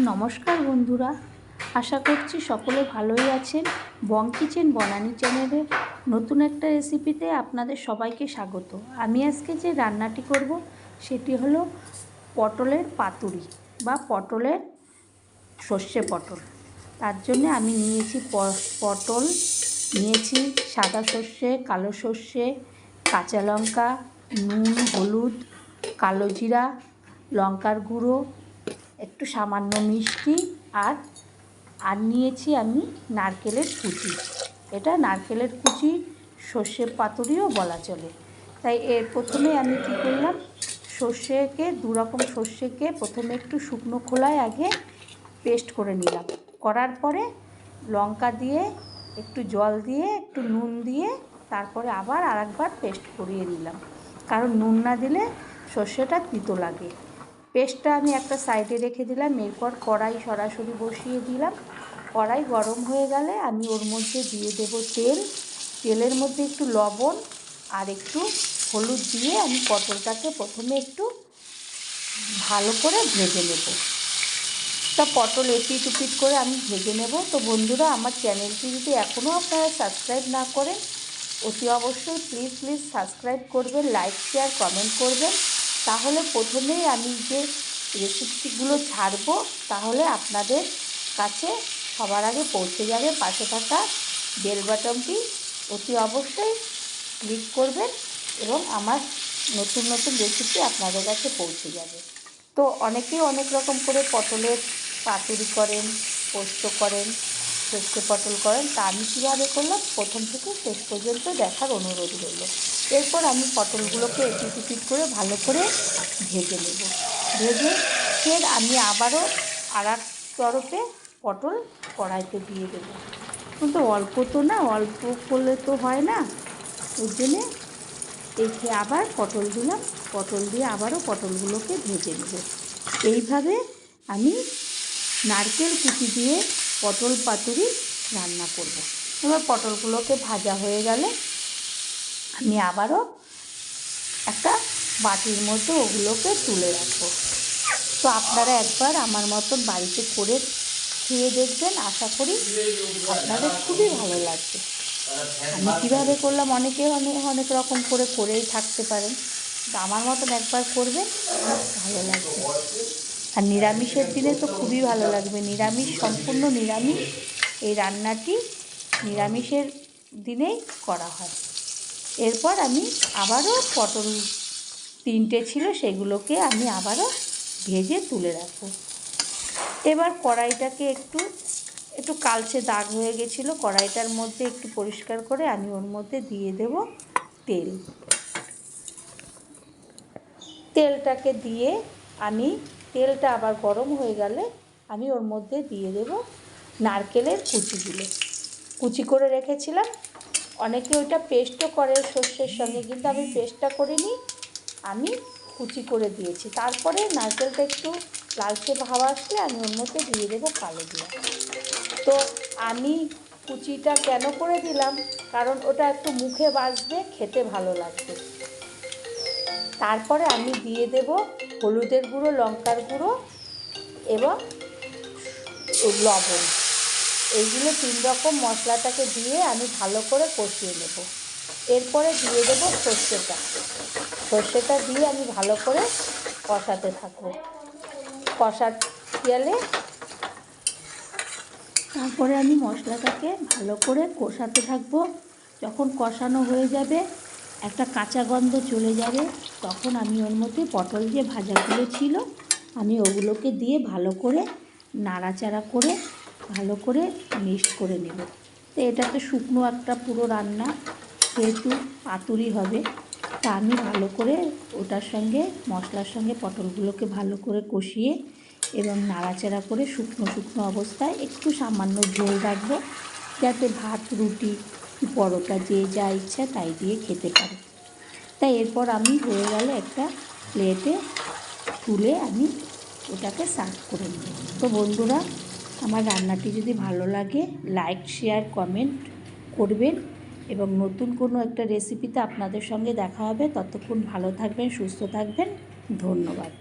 নমস্কার বন্ধুরা, আশা করছি সকলে ভালোই আছেন। বং কিচেন বনানী চ্যানেলের নতুন একটা রেসিপিতে আপনাদের সবাইকে স্বাগত। আমি আজকে যে রান্নাটি করব সেটি হলো পটলের পাতুরি বা পটলের সর্ষে পটল। তার জন্য আমি নিয়েছি পটল, নিয়েছি সাদা সর্ষে, কালো সর্ষে, কাঁচা লঙ্কা, নুন, হলুদ, কালো জিরা, লঙ্কার গুঁড়ো, একটু সামান্য মিষ্টি আর নিয়েছি আমি নারকেলের কুচি। এটা নারকেলের কুচি সর্ষে পাতুরিও বলা চলে। তাই প্রথমে আমি কী করলাম, দুরকম সর্ষেকে প্রথমে একটু শুকনো খোলায় আগে পেস্ট করে নিলাম। করার পরে লঙ্কা দিয়ে, একটু জল দিয়ে, একটু নুন দিয়ে তারপরে আবার আরেকবার পেস্ট করিয়ে নিলাম, কারণ নুন না দিলে সর্ষেটা তিতো লাগে। পেস্টটা আমি একটা সাইডে রেখে দিলাম। এরপর কড়াই সরাসরি বসিয়ে দিলাম। কড়াই গরম হয়ে গেলে আমি ওর মধ্যে দিয়ে দেব তেল। তেলের মধ্যে একটু লবণ আর একটু হলুদ দিয়ে আমি পটলটাকে প্রথমে একটু ভালো করে ভেজে নেব। তা পটল এপিট উপিট করে আমি ভেজে নেব। তো বন্ধুরা, আমার চ্যানেলটি যদি এখনও আপনারা সাবস্ক্রাইব না করেন, অতি অবশ্যই প্লিজ সাবস্ক্রাইব করবেন, লাইক শেয়ার কমেন্ট করবেন। তাহলে প্রথমেই আমি যে রেসিপিগুলো ছাড়বো তাহলে আপনাদের কাছে সবার আগে পৌঁছে যাবে। পাশে থাকা বেল বাটনটি অতি অবশ্যই ক্লিক করবেন এবং আমার নতুন রেসিপি আপনাদের কাছে পৌঁছে যাবে। তো অনেকেই অনেক রকম করে পটলের পাতুরি করেন, পোস্ত করেন, সর্ষে পটল করেন। তা আমি কীভাবে করলাম প্রথম থেকে শেষ পর্যন্ত দেখার অনুরোধ রইল। এরপর আমি পটলগুলোকে এপিট উপিট করে ভালো করে ভেজে নেব। ভেজে ফের আমি আবারও আরেক তরফে পটল কড়াইতে দিয়ে দেবো। কিন্তু অল্প করলে তো হয় না, ওই জন্যে আবার পটল দিলাম। পটল দিয়ে আবারও পটলগুলোকে ভেজে নেব। এইভাবে আমি নারকেল কুচি দিয়ে পটল পাতুরি রান্না করব। এবার পটলগুলোকে ভাজা হয়ে গেলে আমি আবারও একটা বাটির মধ্যে ওগুলোকে তুলে রাখবো। তো আপনারা একবার আমার মতন বাড়িতে করে খেয়ে দেখবেন, আশা করি আপনাদের খুবই ভালো লাগবে। আমি কীভাবে করলাম অনেকে অনেক রকম করেই থাকতে পারেন, কিন্তু আমার মতন একবার করবেন, ভালো লাগবে। আর নিরামিষের দিনে তো খুবই ভালো লাগবে। সম্পূর্ণ নিরামিষ এই রান্নাটি নিরামিষের দিনেই করা হয়। এরপর আমি আবারও পটল 3টে ছিল, সেগুলোকে আমি আবারও ভেজে তুলে রাখবো। এবার কড়াইটাকে একটু কালচে দাগ হয়ে গেছিলো। কড়াইটার মধ্যে একটু পরিষ্কার করে আমি ওর মধ্যে দিয়ে দেব তেল। তেলটাকে দিয়ে তেলটা আবার গরম হয়ে গেলে আমি ওর মধ্যে দিয়ে দেব নারকেলের কুচি করে রেখেছিলাম। অনেকে ওইটা পেস্টও করে সর্ষের সঙ্গে, কিন্তু আমি পেস্টটা করিনি, আমি কুচি করে দিয়েছি। তারপরে নারকেলটা একটু লালচে ভাব আসলে আমি ওর মধ্যে দিয়ে দেবো কালো জিরা। তো আমি কুচিটা কেন করে দিলাম, কারণ ওটা একটু মুখে বাজবে, খেতে ভালো লাগবে। তারপরে আমি দিয়ে দেব হলুদের গুঁড়ো, লঙ্কার গুঁড়ো এবং লবণ। এইগুলো 3 রকম মশলাটাকে দিয়ে আমি ভালো করে কষিয়ে নেব। এরপরে দিয়ে দেব সর্ষেটা দিয়ে আমি ভালো করে কষাতে থাকবো। গেলে তারপরে আমি মশলাটাকে ভালো করে কষাতে থাকবো। যখন কষানো হয়ে যাবে, একটা কাঁচা গন্ধ চলে যাবে, তখন আমি ওর মধ্যে পটল যে ভাজাগুলো ছিল আমি ওগুলোকে দিয়ে ভালো করে নাড়াচাড়া করে ভালো করে মিক্সড করে নেব। তো এটা তো শুকনো একটা পুরো রান্না, যেহেতু পাতুরি হবে, তা আমি ভালো করে ওটার সঙ্গে মশলার সঙ্গে পটলগুলোকে ভালো করে কষিয়ে এবং নাড়াচাড়া করে শুকনো অবস্থায় একটু সামান্য ঝোল রাখবো, যাতে ভাত, রুটি, পরোটা যে যা ইচ্ছা তাই দিয়ে খেতে পারে। তাই এরপর আমি হয়ে গেলে একটা প্লেটে তুলে আমি ওটাকে সার্ভ করে নেব। তো বন্ধুরা, আমার রান্নাটি যদি ভালো লাগে লাইক শেয়ার কমেন্ট করবেন এবং নতুন কোনো একটা রেসিপিতে আপনাদের সঙ্গে দেখা হবে। ততক্ষণ ভালো থাকবেন, সুস্থ থাকবেন। ধন্যবাদ।